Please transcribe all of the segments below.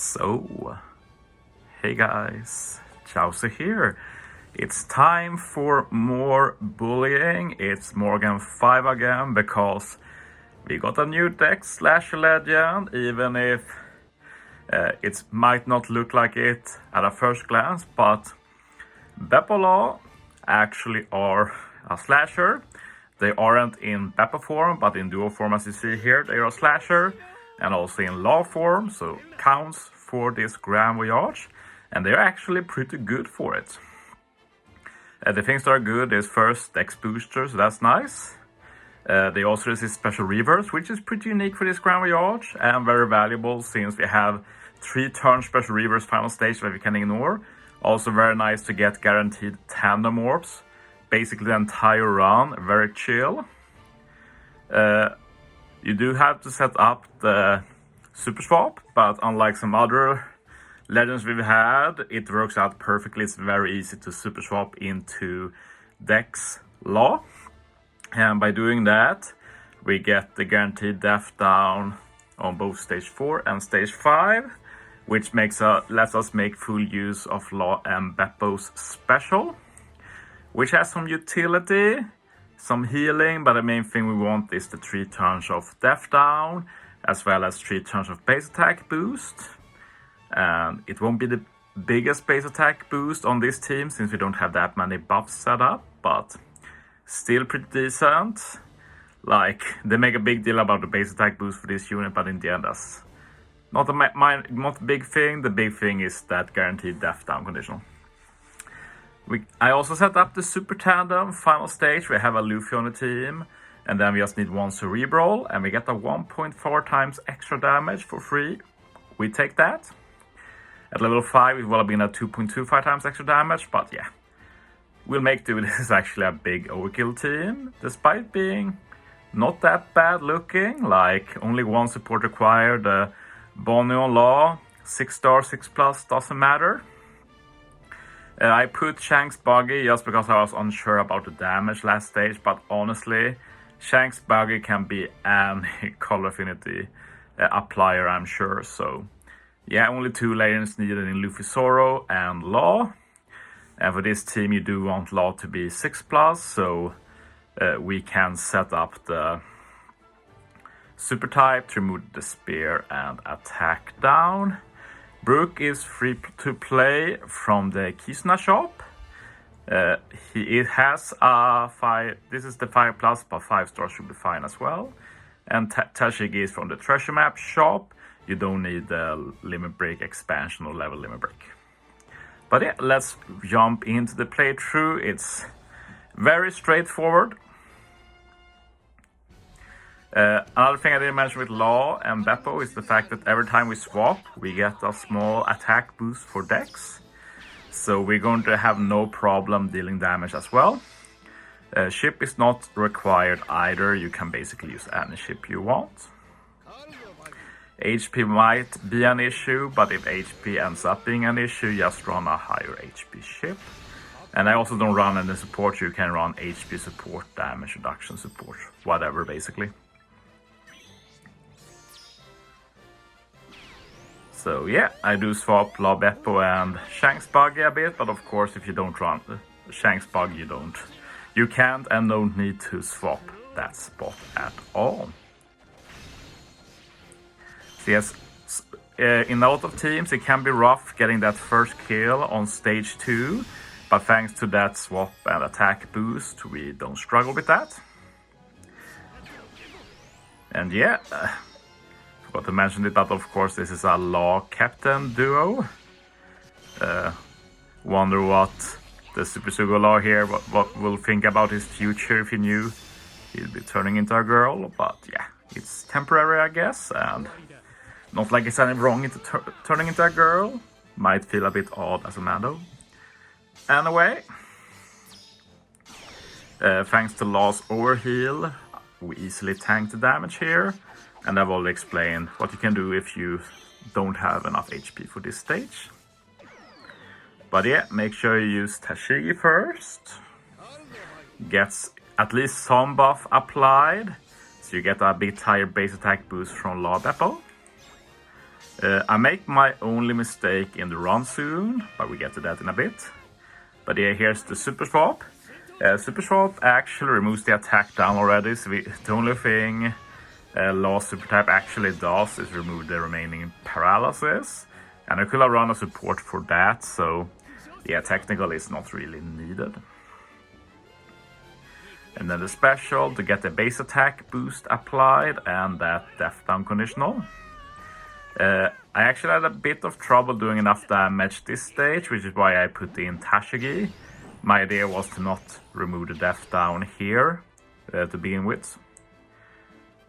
So, hey guys, Chauzu here. It's time for more bullying. It's Morgan 5 again because we got a new deck / legend, even if it might not look like it at a first glance, but Bepo actually are a slasher. They aren't in Bepo form, but in duo form, as you see here, they are a slasher, and also in law form, so counts for this Grand Voyage, and they're actually pretty good for it. The things that are good is first Dex Booster, so that's nice. They also resist special reverse, which is pretty unique for this Grand Voyage, and very valuable since we have 3-turn special reverse final stage that we can ignore. Also very nice to get guaranteed tandem orbs, basically the entire run, very chill. You do have to set up the super swap, but unlike some other legends we've had, it works out perfectly. It's very easy to super swap into Dex Law, and by doing that we get the guaranteed death down on both stage 4 and stage 5, which lets us make full use of Law and Bepo's special, which has some utility, some healing, but the main thing we want is the 3 turns of death down, as well as 3 turns of base attack boost. And it won't be the biggest base attack boost on this team since we don't have that many buffs set up, but still pretty decent. Like, they make a big deal about the base attack boost for this unit, but in the end that's not a big thing. The big thing is that guaranteed death down conditional. I also set up the Super Tandem final stage. We have a Luffy on the team, and then we just need 1 Cerebral, and we get a 1.4 times extra damage for free. We take that. At level 5, it will have been a 2.25 times extra damage, but yeah. We'll make do. This is actually a big overkill team, despite being not that bad looking. Like, only 1 support required. The Bonnie on Law, 6-star, 6+, doesn't matter. I put Shank's Buggy just because I was unsure about the damage last stage, but honestly, Shank's Buggy can be any color affinity applier, I'm sure. So yeah, only 2 legends needed in Luffy Zoro and Law. And for this team, you do want Law to be 6+, so we can set up the super type to remove the spear and attack down. Brook is free to play from the Kisuna shop. It has a 5. This is the 5+, but 5-star should be fine as well. And Tashigi is from the treasure map shop. You don't need the limit break expansion or level limit break. But yeah, let's jump into the playthrough. It's very straightforward. Another thing I didn't mention with Law and Bepo is the fact that every time we swap, we get a small attack boost for Dex. So we're going to have no problem dealing damage as well. Ship is not required either. You can basically use any ship you want. HP might be an issue, but if HP ends up being an issue, just run a higher HP ship. And I also don't run any support. You can run HP support, damage reduction support, whatever basically. So yeah, I do swap Law, Bepo and Shank's Buggy a bit, but of course if you don't run Shank's Buggy, you can't and don't need to swap that spot at all. So yes, in a lot of teams it can be rough getting that first kill on stage 2, but thanks to that swap and attack boost, we don't struggle with that. And yeah, forgot to mention it, but of course this is a Law Captain duo. Wonder what the Super Sugo Law here, what will think about his future if he knew he'd be turning into a girl. But yeah, it's temporary I guess, and not like it's anything wrong into turning into a girl. Might feel a bit odd as a man though. Anyway, thanks to Law's overheal, we easily tank the damage here. And I've already explained what you can do if you don't have enough HP for this stage. But yeah, make sure you use Tashigi first. Gets at least some buff applied, so you get a bit higher base attack boost from Law Bepo. I make my only mistake in the run soon, but we get to that in a bit. But yeah, here's the super swap. Super swap actually removes the attack down already, so the only thing Law super type actually does is remove the remaining paralysis. And I could have run a support for that, so yeah, technically it's not really needed. And then the special to get the base attack boost applied and that death down conditional. I actually had a bit of trouble doing enough damage this stage, which is why I put in Tashigi. My idea was to not remove the death down here to begin with.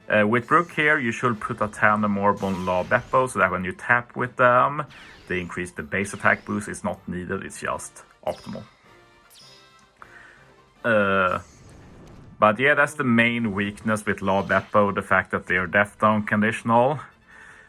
With Brook here, you should put a tandem orb on Law Bepo so that when you tap with them, they increase the base attack boost. It's not needed, it's just optimal. But yeah, that's the main weakness with Law Bepo, the fact that they are death down conditional.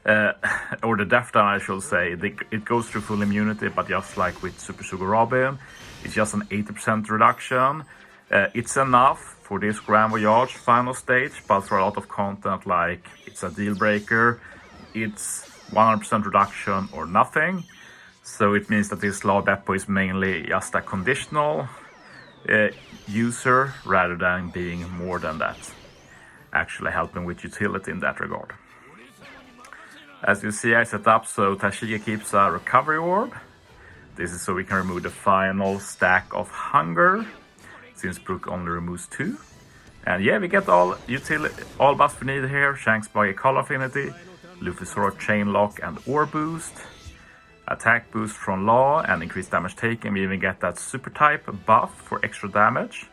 Or the death down, I should say. It goes through full immunity, but just like with Super Sugar Robin, it's just an 80% reduction. It's enough for this Grand Voyage final stage, but for a lot of content, like it's a deal breaker, it's 100% reduction or nothing. So it means that this Law Bepo is mainly just a conditional user rather than being more than that. Actually helping with utility in that regard. As you see, I set up so Tashigi keeps a recovery orb. This is so we can remove the final stack of hunger, since Brook only removes 2. And yeah, we get all buffs we need here. Shanks by Call Affinity, Luffy Sword Chain Lock and Ore Boost, attack boost from Law and increased damage taken. We even get that super type buff for extra damage.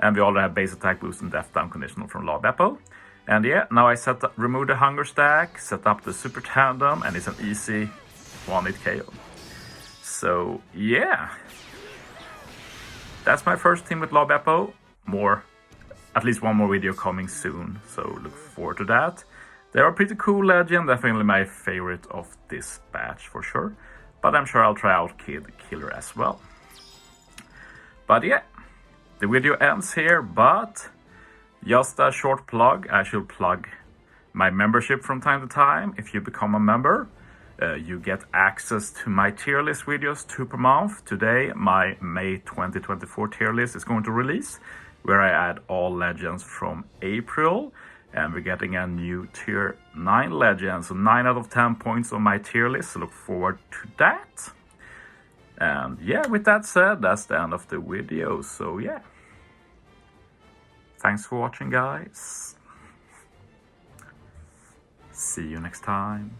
And we already have base attack boost and death down conditional from Law Bepo. And yeah, now I remove the hunger stack, set up the super tandem, and it's an easy 1-hit KO. So yeah, that's my first team with Law Bepo. At least one more video coming soon, so look forward to that. They are pretty cool legend, definitely my favorite of this batch for sure. But I'm sure I'll try out Kid Killer as well. But yeah, the video ends here, but just a short plug. I should plug my membership from time to time. If you become a member, you get access to my tier list videos 2 per month. Today, my May 2024 tier list is going to release, where I add all legends from April. And we're getting a new tier 9 legend. So 9 out of 10 points on my tier list. So look forward to that. And yeah, with that said, that's the end of the video. So yeah. Thanks for watching, guys. See you next time.